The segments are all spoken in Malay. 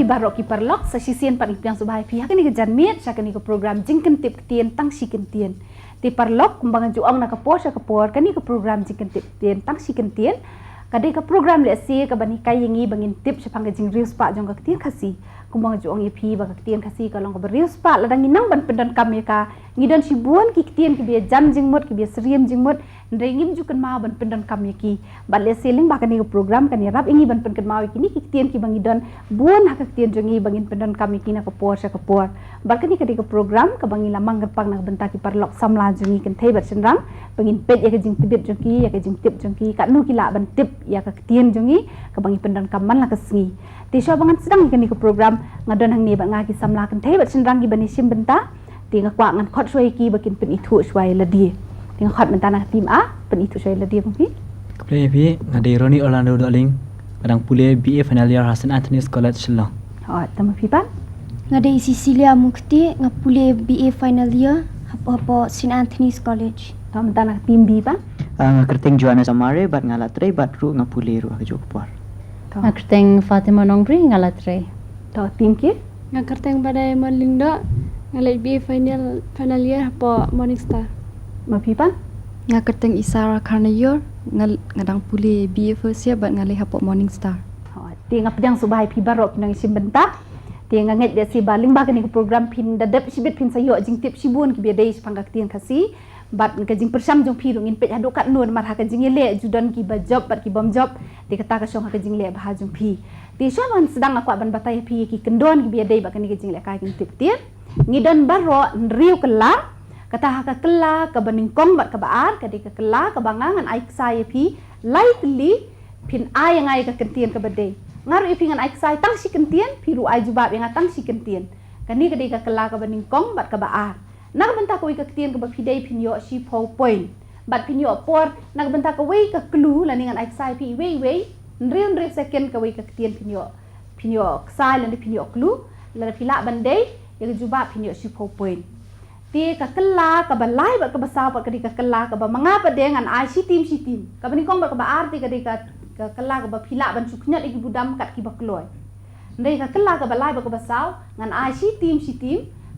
barok ki perlok sa sisian pan ipiang subhay pihak ni kejanmit sa kani ke program jingtip ktien Tangshikyntien. Ti perlok kumbangan juang na kapor sa kapor kani ke program jingtip ktien Tangshikyntien. Kadai ke program le si ke bani kayengi bangin tip sa pangga jingriewspah jong ke ktien Khasi. Kumbangan juang ipi ba ke ktien Khasi kalong ke beriewspah ladang inang ban pendan kami ka ngidon sibuan ki ktien ki biya jan jingmut ki biya seriem jingmut ndai ngim jukan ma ban pendan kami ki bal le seling ba kani ke program kani rap ingi ban pendan ma ki ni ki ktien ki bangidon buan hak ktien jongi bangin pendan kami ki na kapor sa kapor bal kani ke program ka bangi lamang gerpang na benta ki parlok samla jongi kan thai bat senrang bangin pet ya ke jingtip jongi ya ke jingtip jongi ka nu ki la ban tip ya ke ktien jongi ka bangi pendan kaman la kesngi ti syo bangan sedang kani ke program ngadon hang ni ba ngaki samla kan thai bat senrang ki bani sim benta ti ngakwa ngan khot shoi ki bakin pen itu shwai la di ting khot mentana tim A pen itu shwai la di bang Play pi ngade Roni Orlando Doling kadang pule BA final year Hasan Anthony's College Shillong. Oh tama pipan ngade Cecilia Mukti ngapule BA final year hapo St Anthony's College. Tama mentana tim B pa Ngakerteng Joanna Samare bat ngalatre bat ru ngapule ru ke Jokpor. Ngakerteng Fatima Nongrim ngalatre. To tim ki ngakerteng badai Malindo ngalai BA final year hapo Morningstar. ma pipan Ngakerteng Isara Karnayor ngadang puli BA first year bat ngalai hapo Morningstar. Ti ngapjang subhay pi barok nang sim benta ti nganget de si baling ba kani program pin dadap sibit pin sayo jingtip sibun ki bedai pangga ktien Khasi bat ka jing persam jong pi rungin pet hadu kat nur mar ha ka jing le judan ki ba job bat ki bom job ti kata ka syong ha ka jing le ba jong pi ti syo man sedang aku ban batai pi ki kendon ki bedai ba kani ka jing le ka jingtip tien ngidon baro nriu kela kata ha ka kela ka baningkong bat ka baar ka di ka kela ka bangangan ai sai pi lightly pin ai ngai ka kentien ka bedai ngaru ipingan ai sai Tangshikyntien piru ai jubab yang Tangshikyntien kani ka di ka kela ka baningkong bat ka baar nak benta ka wi ka ktien ka ba pidai pinyo si po point bat pinyo por nak benta ka wi ka clue laningan ai sai pi wei nriu second ka wi ka ktien pinyo sai lan pinyo clue la pila bandai ya jubab pinyo si po point ti ka kela ka balai ba ka basau ba ka di ka kela ka ba mangapa dengan ai si tim ka baningkong ba ka ba arti ka di ka kela ka ba pila ban suknyat igi budam kat ki ba kloy ndai ka kela ka balai ba ka basau ngan ai si tim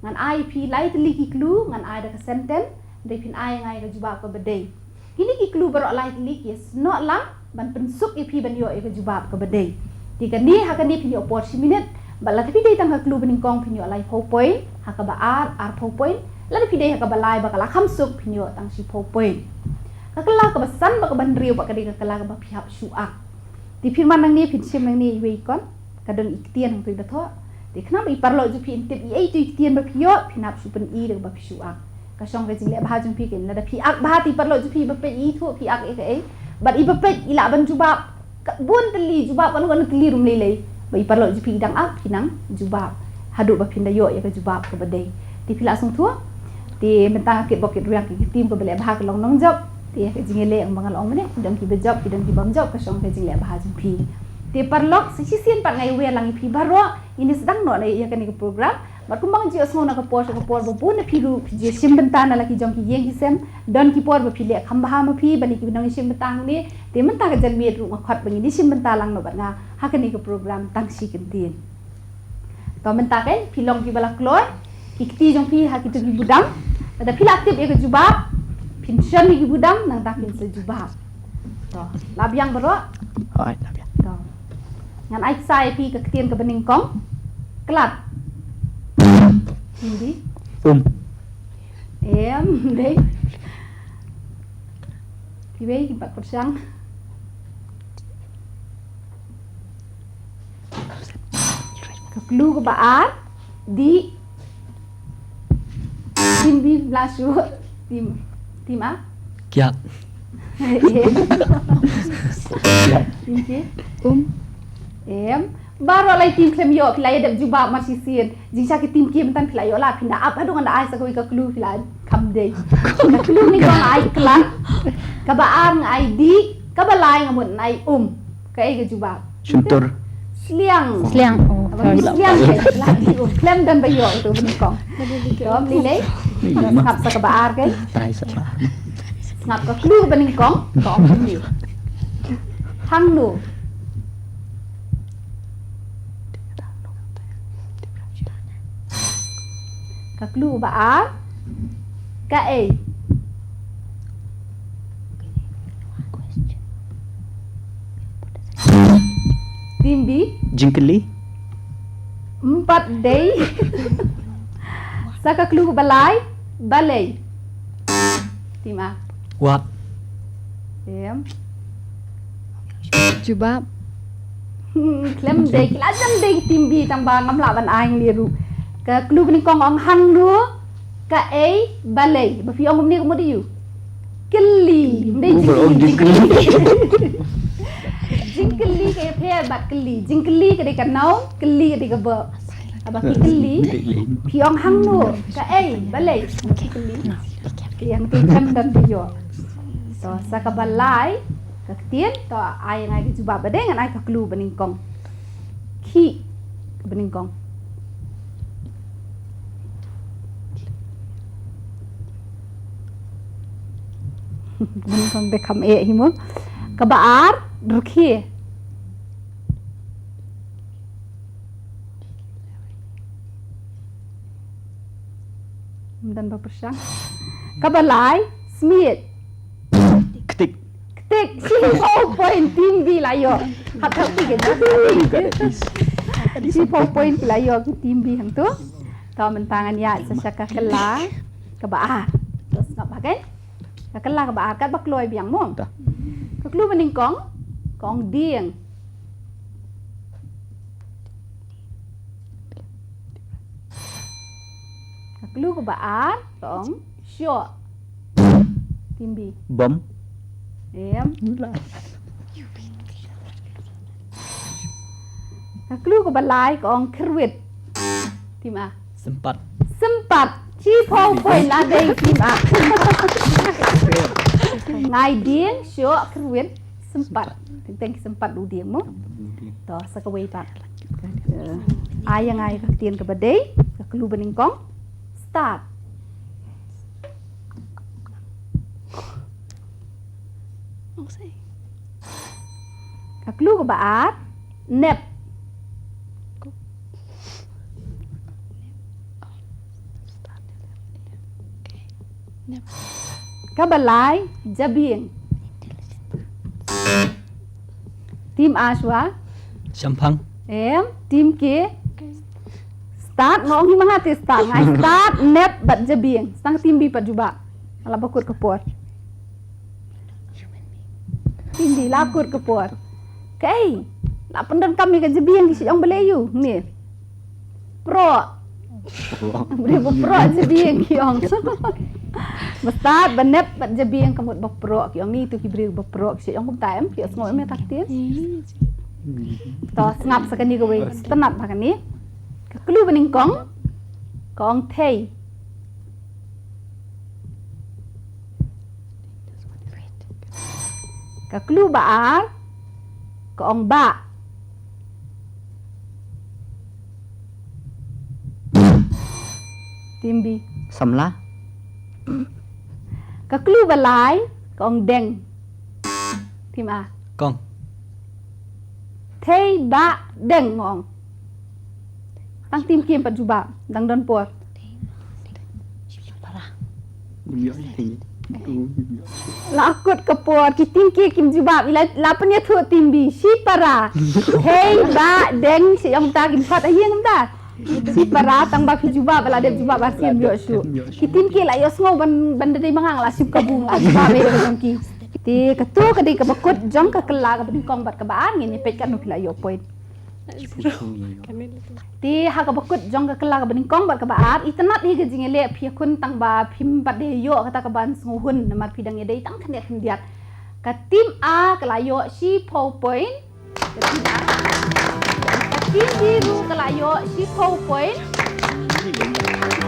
ngan ai pi lai tli ki clue ngan ai da ka senten ndai pin ai ngai ka jubab ka bedai kini ki clue baro lai tli ki not lang ban pensuk pi ban yo ka jubab ka bedai ti ka ni ha ka ni pin yo por si minute bala tapi dai tang ka clue baningkong pin yo lai po point ha ka ba ar po point la pi dai ha ka balai ba ka la khamsuk pin yo tang si po point kakela ka basan ba ka bandriu ba ka di kakela ka ba pihap syuak di firman nang ni pin sim nang ni wei kon kadon iktien hang tu da tho di kenapa i parlo ju pin tip i tu iktien ba pio pinap su pen i de ba syuak ka syong ka jing le ba jung pi ken la da piak ba ti parlo ju pi ba pe i thu piak e ba i ba pe i la ban jubab bun teli jubab kan kan teli rum lele ba i parlo ju pi dang ak pinang jubab hadu ba pin da yo ya ka jubab ka ba dei ti pila sung thu ti mentang kit bokit riak ki tim ka bele ba ka long nong job ti ka jingele ang mga long mene dang ki bejob ki dang ki bom job ka syong ka jingle ba jung pi ti parlok si sisian pat ngai we lang pi baro ini sedang no ya kan ni program mat kumbang ji osmo na ka por bo bun pi ru ji sim bentana la ki jong ki yeng ki sem don ki por ba pi le kham ba ma pi bani ki nang sim bentang ni ti men ta ka jan mi ru ma khat bangi ni sim bentalang no bat nga ha kan ni ka program Tangshikyntien to men ta kan pi long ki bala kloy ki ti jong pi ha ki tu budam ada pi aktif ya ka jubab pynshong ni budam nang takin sejubah to labyang bero Labyang to ngan ai sai pi ka ktien ka baningkong klat hindi em đấy thì bây giờ bạn có sang ka clue ka baar di tim bi blashu tim A Kiat. tim ki em baro lai tim klem yo pilai dam jubab masih sien jing sa ki tim ki mentan pilai yo la pinda apa dong anda ai sa ko ka clue pilai kam dei ka clue ni kong ai klan ka baar ngai di ka balai ngamun nai ka ai ka jubab Suntur Sliang Oh. Sliang lagi klem dan bayo itu benikong dom lile ngap sa ka baar kay Try sa ba ngap ka clue benikong kong ni hang nu Kaklu ba ka A. Tim B Jingkeli. 4 day. Sa kaklu balay balay. Tim A. Wa. Em. Jubab. Klem day kilajam day tim B tambah ngamla ban aing liru. Kaklu bening kong ong hang nu ka A balay. Ba fi ong ni ko modi yu. Keli. Day jingkeli. Jingkeli ke phe bat keli. Jingkeli ke de ka nau, keli ke de ka ba. Aba ki keli. Fi ong hang nu ka A balay. Keli. Yang tu kan dan bio. So sa ka balay ka ktien to ai ngai ke juba ba de ngan ai ka klu bening kong. Ki bening kong. Bening kong de kam e himo. Ka baar rukhi. Dan berpersang. Kabalai smith. Ketik. Ketik si point tim B lah yo. Hak tapi ke si point lah yo ke tim B hang tu. Tau mentangan ya sesaka kela ke baar. Terus ngap bagai. Ka kela ke baar kat bakloi biang mong. Ka klu bening kong dieng. Ka klu ke baar kong short. Tim B. Bom. Em. Kaklu ke balai kong kerwit. Tim A. Sempat. Sempat. Chi po poi la dei tim A. Ngai dien syok kerwit sempat. Teng sempat du dien mo. To sakawai pat. Ai ngai ka tien ke badai. Kaklu bening kong. Start. Kaklu ke baat nep. Kabalai jabieng. Tim Ashwa Champang. em tim ke start ngong himangati start ngai start nep bat jabieng sang tim bi pat juba ala bakut kepor tim di lakut kepor kai la pendan kami ke jabieng si ong belayu ni pro beri pro jabieng ki ong start banep bat jabieng kamut bak pro ki ong ni tu ki beri bak pro si ong kum taem ki osngoi me taktir to ngap sakani ko we tenat bakani kaklu bening kong thei kaklu baar kong ba timbi Samla. kaklu balai kong deng tim A Kong. thei ba deng ngong tang tim kim pat juba dang don por la akut kapor ki tim ki kim juba ila la panya thu tim bi si para thei ba deng si yang ta kim phat ahiang ta si para tang ba fi juba bala de juba ba sim yo shu ki tim ki la yo sngo ban de mangang la sip kabung la juba be de ki ti katu kadi ka bakut jong ka kala ka bin kong bat ka baan ngin pet kan no pila yo point ti ha ka bakut jong ka kala ka bin kong bat ka baan itanat hi ga jingele phi kun tang ba phim bat de yo kata ka ban snguhun namar pidang ye dei tang khane khindiat ka tim A kala yo si po point ka tim biru kala yo si po point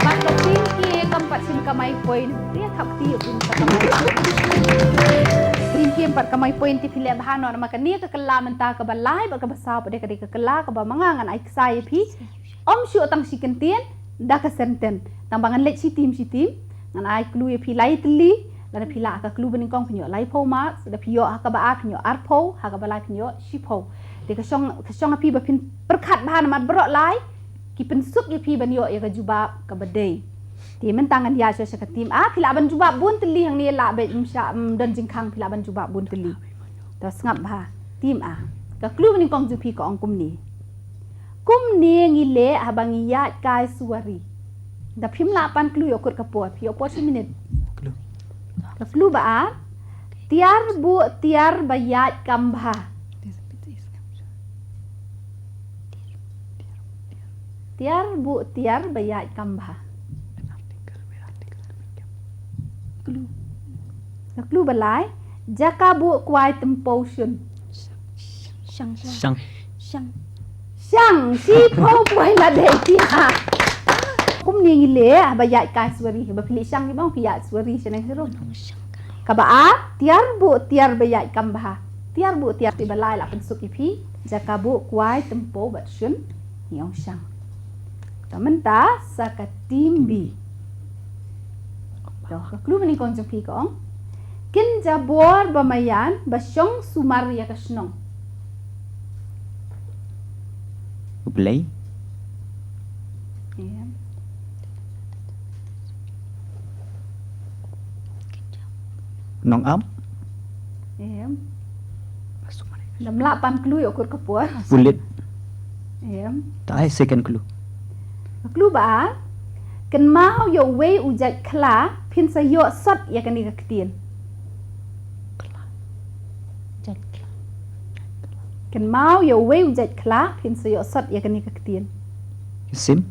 bat ka tim ki kampat sim kamai point dia thap ti pun ka kamai tim pat kamai point ti phile bahano na makani ka kala menta ka balai ba ka basa pa de ka kala ka ba mangangan ai sai phi om shu Tangshikyntien da ka senten tambangan let si tim ngan ai klu ye phi lai tli la phi la ka klu bening kong phnyo lai pho ma da phi yo ha ka ba a phnyo ar pho ha ka ba lai phnyo shi pho de ka song phi ba phin perkhat bahan mat bro lai ki pen sup ye phi ban yo ye ka juba ka ba dei Ti mentangan ya sya ka tim phila ban juba bun teli hang ni la be msha dan jingkhang phila ban juba bun teli. To ngap ha tim ka klu ni kong jupi ko ong kum ni ngile habang ya kai suari. Da phim la pan klu yo kur ka po phi opor minute. Klu. Ka klu ba tiar bu tiar bayat kambha. Tiar bu tiar bayat kambha. Klu balai jaka bu kwai tempo shun. Shang. Shang. Shang si po kwai la de tia. Kum ni ngile bayat kai suari ba pilih shang ni bang piat suari senang seru. Ka ba tiar bu tiar bayat kambha. Tiar bu tiar ti balai la pensuk ipi jaka bu kwai tempo bat shun yong shang. Tamenta sakatimbi. Doh, klu ni kong jumpi kong. KYNJA bor bamayan basyong sumar ya kasnong. Play. Nongam. Lam lapan klu yo kur kapur. Bulit. Tak second clue. Klu ba kan mau yo wei ujat kla pin sa yo sot ya kan ni ktien. Kan mau yo wei ujat kla pin sa yo sot ya kan ni ktien. Sim.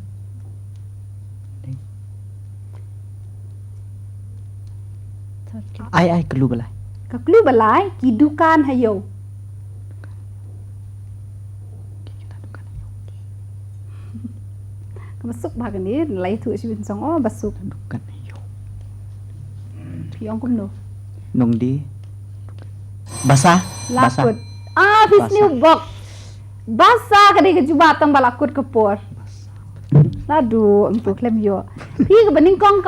Ai clue balai. Ka klu balai kidukan hayo. Masuk bahagian ni lai tu si bin song basuk Bukan yo. piong kum no Nong di. BASA. lakut his new box basa kadi ke juba tang balakut ke por ladu untuk klem yo pi ke bening kong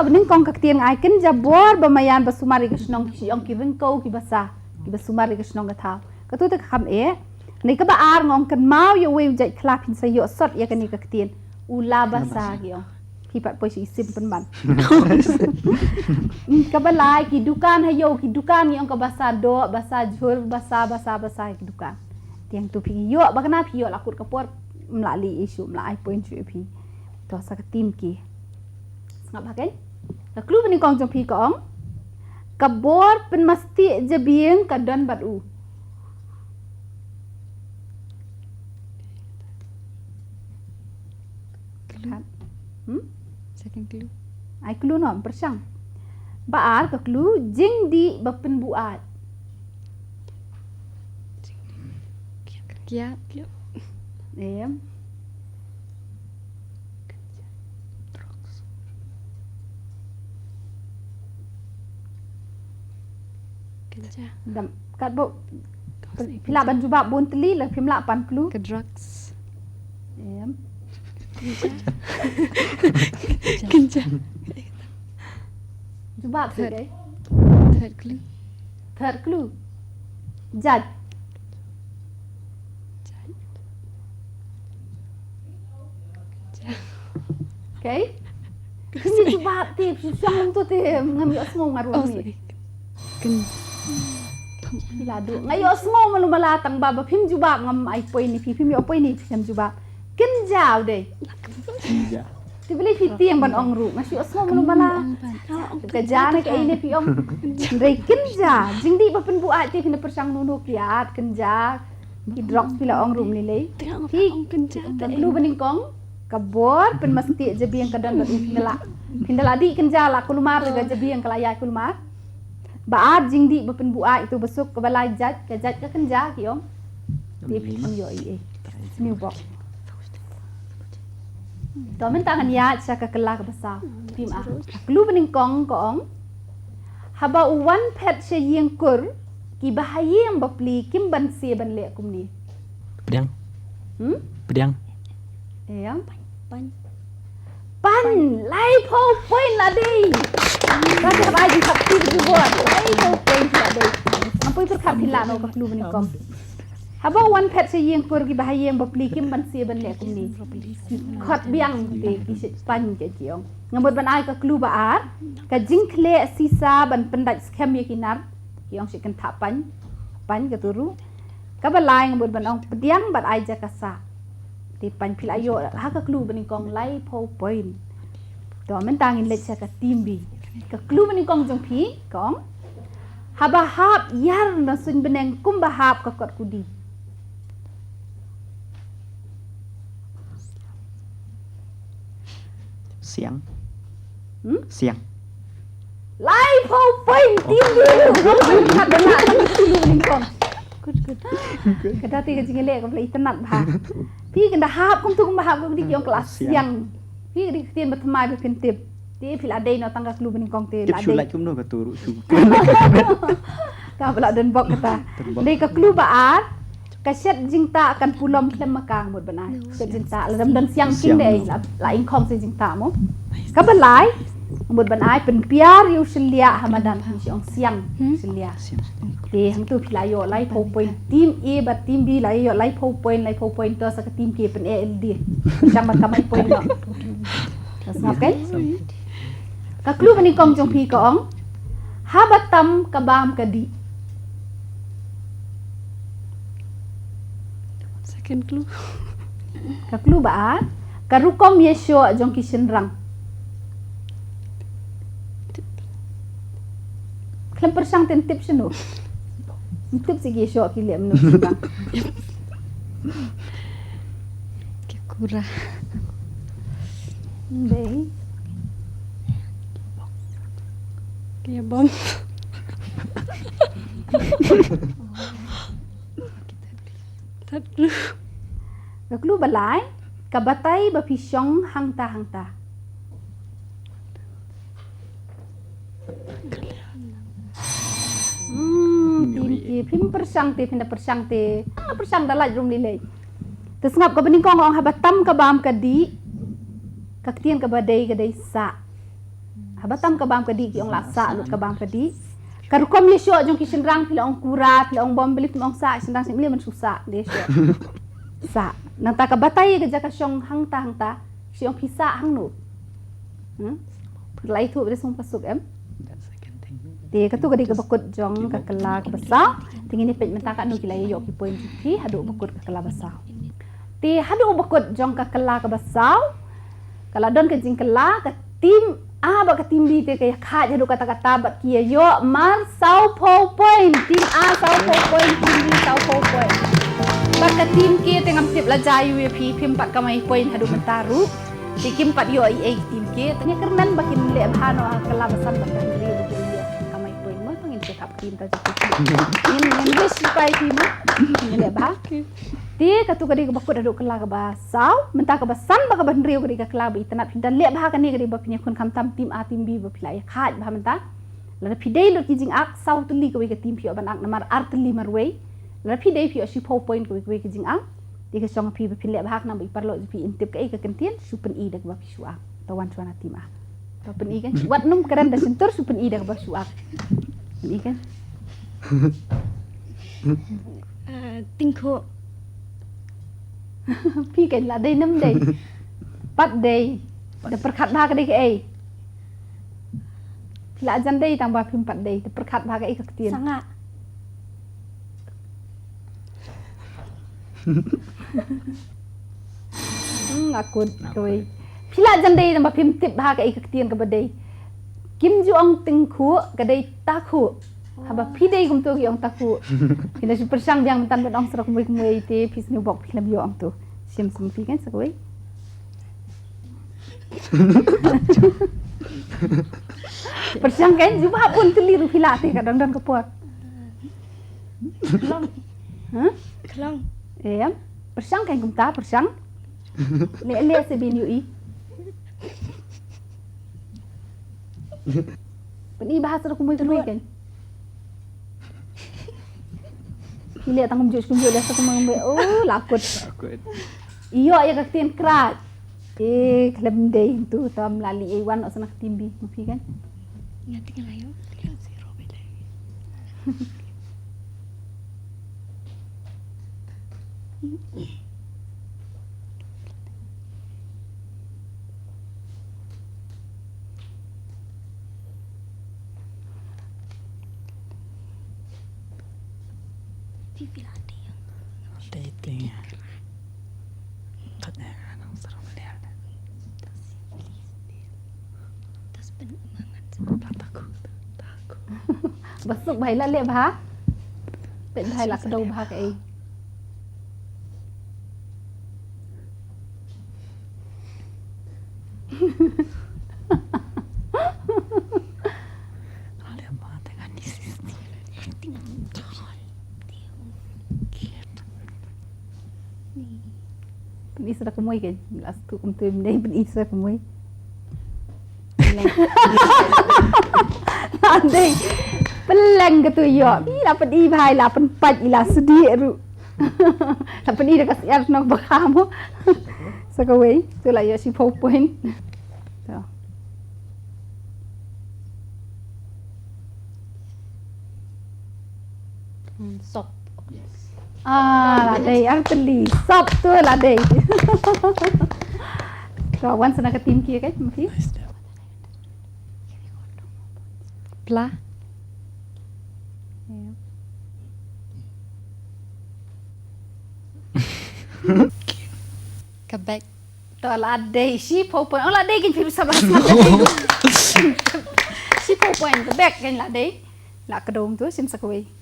ka ktien ai KYNJA bor bamayan basumari ke snong si ong ki ringko ki basa ki basumari ke snong ka tha ka tu te kham ni ka ba ar ngong kan mau yo we jai klap hin sa yo sot ya kan ni ka ktien ula basa gyo kipat poi si sim penban kabalai ki dukan hayo ki dukan yang ka basa do basa jhur basa ki dukan tiang tu pi yo bakna pi yo lakut kapor mlali isu mlai point chu pi to sa ka tim ki ngap bagai ka klu ni kong jong pi kong kabor pen masti je bieng ka don bat u Second clue. ai klu no persyang baar ka klu jing di bapen buat Kia. KYNJA. dam kat bo pila ban juba bon teli la pimla pan klu Ke drugs. KYNJA. juba tu dai Third clue. third clue judge okay kini juba ti syang tu ti ngam yo semua ngaru ni pila du ngayo semua malu malatang baba pim juba ngam ai poi ni pim yo poi ni pim juba KYNJA deh ti beli fiti yang ban ong ru ngasi semua malu mala kejane ke ini pi ong dei KYNJA jing di bapen buat ti pina persang nunu kiat KYNJA ki drop pila ong ru ni lei hi KYNJA. dan lu bening kong kabor pen mesti jebi yang kadang bat pindala di KYNJA la kulumar ga jebi yang kalaya kulumar baat jing di bapen buat itu besuk ke balai jaj ke KYNJA ki ong di pin yo new box to men tangan ya cha ka kala ka basa pim klu bening kong haba uwan pet she yeng kur ki bahayeng bapli kim ban se ban le kum ni Pedang. Pedang. pan lai po point la dei ka ka ba ji khap ti ju bo lai po point la dei ampoi per khap thila no ka klu bening kong Haba wan pet sayeng pur ki bahayeng bapli kim ban sia ban le kum ni. Khot biang te ki sit pan ke jiong. Ngambut ban ai ka klu ba ar ka jingkle sisa ban pendat scam ye kinar kiong sit kan tha pan ka turu. Ka balai ngambut ban ong pediang ban ai ja ka sa. Ti pan phil ayo ha ka klu ban kong lai po point. To men tangin le cha ka timbi. Ka klu ban kong jong phi kong haba hap yar na sun beneng kum bahap ka kot kudi. Siang. Siang. Lai po point timbi. Kat dana klu ban kong. Good. Kadati ka jingele ka play tenat ba. Pi kan dah hap kum tu kum bahap kum di kiong kelas siang. Pi di ktien bertemai be kentip. Ti phil adai no tangga klu ban kong te Tip adai. sulai kum no ka turu su. Ka bela den bok kata. Dei ka klu baat ka set jingta akan pulom klem makang bot banai. Set jingta lam dan siang king dei la ing kong se jingta mo. Ka belai bot banai pen piar yu selia hamadan si ong siang selia. Te ham tu philayo lai po point team A ba team B lai yo lai po point to sa ka team K pen ALD. Macam makamai point no. Tasngap kan? Ka klu ban kong jong pi kong habatam kabam kadi. Second clue. Ka klu ba ka rukom yesho jong kishin rang. Klem persang ten tip sino. Tip sige yesho ki le mnu sibang. Kurang. Dei. Kayak bom. Third clue. Ka klu balai ka batai ba pynshong hangta. Tim ki phim persang te pinda persang te. Persang dalaj rum lilei. Tesngap ka bening kong ong habatam ka bam kadi. Ka ktien ka badai ka dei sa. Habatam ka bam kadi ki ong la sa lut ka bam kadi. Karukom yesho jong kishin rang pila ong kurat pila ong bom beli ong sa sindang sim le man susa desho. Sa nang ta ka batai ka jaka syong hangta si ong pisa hang nu. Lai tu beres ong pasuk em. Ti ka tu ka di ka bakut jong ka kala ka basa. Tingin ni pet menta ka nu kilai yo ki point ki hadu bakut ka kala basa. Ti hadu bakut jong ka kala ka basa. Kala don ka jing kala ka tim ba ka tim bi te ka kha hadu kata-kata bat ki yo mar sau po point tim a sau po point tim bi sau po point. Bat ka tim ki tengam tip la jayu ye pi pim pat ka mai point hadu mentaru. Ti kim pat yo ai tim ki tanya kernan bakin le bhano kala basan bat ka ri tim ta in wish pai tim le ba ti ka tu ka di ka bakut adu kala ka ba sau menta ka basan ba ka ban riu ka di ka kala ba itanat dan le ba ka ni ka di ba pinya kun kam tam tim A tim B ba pilai khat ba menta la pidei lu ki jing ak sau tu li ka wi ka tim pio ban ak namar artli marwei la pidei pio si po point ka wi ka jing ak di ka song pi ba pile ba hak na ba parlo pi intip ka Kyntien supen I dak ba pi suak tawan suana tim A to pen I kan wat num keren da sentur supen I dak ba suak ini kan Tingko. Pi kan la dei nam dei. Pat dei. Da perkhat ba ka dei ke ai. La jan dei tang ba phim pat dei da perkhat ba ka ai ka Kyntien. Sanga. Akut toi. Pila jan dei tang ba phim tip ba ka ai ka Kyntien ka ba dei. Kim juang tingku ka dei takhu. Haba pidei kum tu yang takhu. Kina si persang yang mentan ben ong serak mui te pis ni bok film yo ong tu. Sim pi kan sakoi. Persang kan juba pun teliru pila te kadang dan kepot. Kelong. Hah? Kelong. Persang kan kum ta persang. Le se bin yu I. Peni bahasa aku mui kan. Pilih tanggung jawab kumjul dah satu mengambil. Oh, lakut. Iyo ya ka Kyntien krat. Klem dei tu tam lali A1 osana timbi, mafi kan? Ngati kan ayo. Dating. Katnya nang sarang melihat. Takut. Basuk bahai la le bah. Pet bahai la kedau bah ke ai. Ada apa dengan isis ni? Ni sudah kemui kan? Last tu kum tu ni pen isa kemui. Andai peleng ke tu yo. Pi la pen i bahai la pen pat ila sedi ru. La pen i dah kasih ar nak bakamu. Sakawai tu la yo si point. Tu. Sop. Ah, la dei ar teli. Sop tu la dei. Kawan sana ke tim kia kan? Mafi. Pla. Kebek. Tu la dei si point. Oh la dei kan pi sabar sabar. Si point ke back kan la dei. La kedom tu sim sakawai.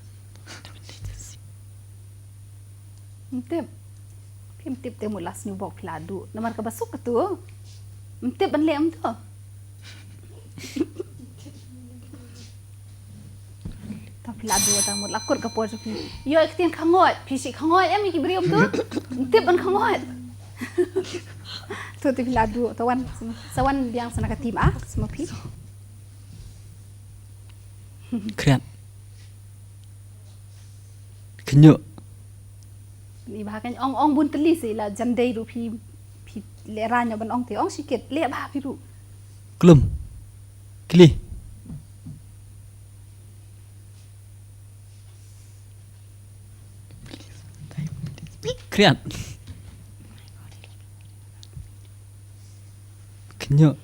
Tip tip mulas ni bok peladu. Namar ke basuk ke tu. Tip ban lem tu. Ta peladu ta mut lakur ke por pi. Yo ktien khangot, pi si khangot em ki briom tu. Tip ban khangot. Tu peladu tawan sawan yang sana ke tim ah semua pi. Keren. Kenyuk. Ni bahkan ong bun teli si la jandai ru pi leranya ban ong te ong sikit le bah pi ru. Kelum. Kili. Keren. Kenyuk.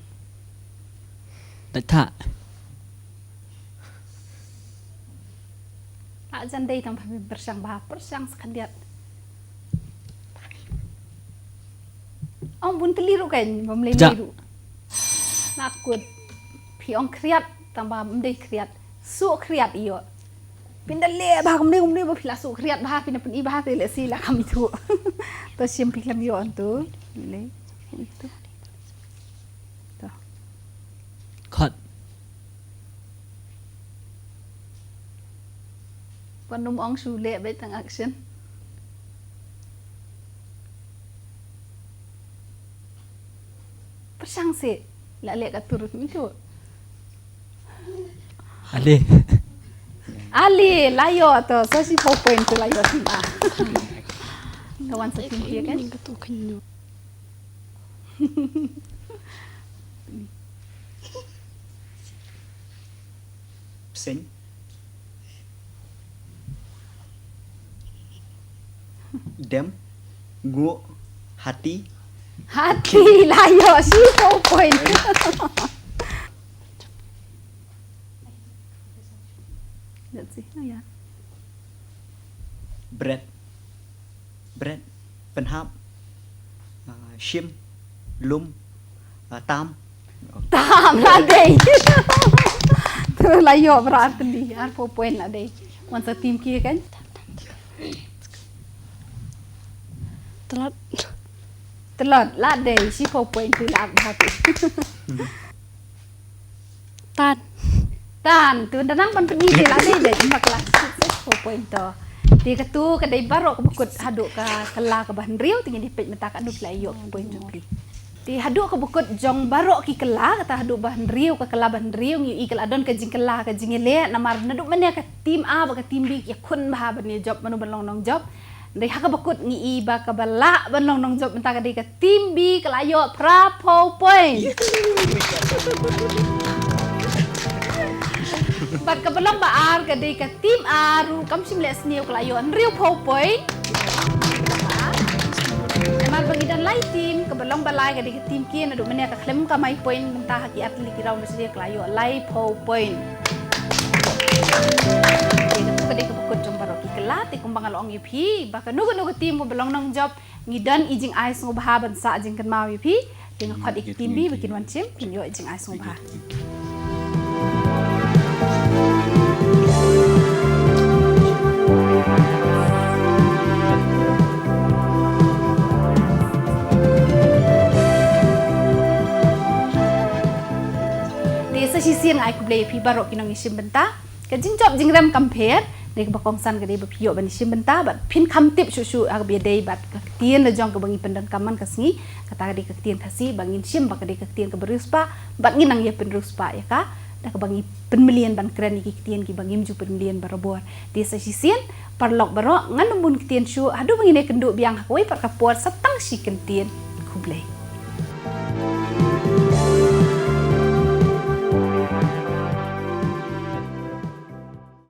Tak. Tak jandai tam bersang bah persang sekandiat. Ong bun teli ru kan memleli ru. Nakut pi ong kriat tambah mendai kriat. Su kriat iyo. Pindah le bah kumde bah pila su kriat bah pindah pen i bah te le si la kami tu. To sim pi lam yo tu. Le. Itu. Tu. Cut. Panum ong su le be tang action. Persang si la le kat turut itu. Ali layo to so si point tu layo sima. Kawan setim dia kan? Ketua KYNJA. Sing. Dem. Nguk. Hati. Hati layo si point. Let's see. Oh ya. Bread. Penhap. Shim. Lum. Tam. Tam lah deh. Tu layo berarti ni. Ar point lah deh. Wan setim kia kan? Telot lah deh. Si point tu lah hati. Tan tu danang pan pergi dia lah deh. Cuma kelas 4 point tu. Dia katu kedai barok kebukut haduk ke kelah ke bahan riau tinggal dipet mentak adu pelayo point tu. Di haduk ke bukut jong barok ki kelah kata haduk bahan riau ke kelah bahan riau ngi ikal adon ke jing kelah ke jing le namar naduk mania ke tim A ke tim B ya kun bah bani job manu balong nong job. Dari haka bukut ngi iba ke bala balong nong job mentak ke tim B kelayo prapo point. Bat ka belum baar ka day ka team aru kam sim les niu kelayon riu po point. balai tim ke belong balai ke di tim kian adu menia ka klem ka mai point mentah ki atli ki raw mesri klayo lai po point ke de ke bukut jom baro ki kelat ti kumbang along yupi ba ka nugo tim ko belong nong job ngidan ijing ais ngobha ban sa jing kan mau yupi dengan khot ik tim bi bikin wan chim kin yo ijing ais ngobha SIANG ai kublei pi barok kinong isim benta ke jingjop jingrem compare dek bakong san ke de bepio ban isim benta bat pin kam tip susu ag be dei bat ktien le jong ke bangi pendan kaman kasngi kata de ktien khasi bangin sim bak de ktien ke beruspa bat nginang ye penruspa ya ka dak bangi penmilian ban kren iki ktien ki bangim ju penmilian barobor de SIANG parlok barok ngan bun ktien shu adu bangi ne kenduk biang hakoi par kapor satang si Kyntien kublei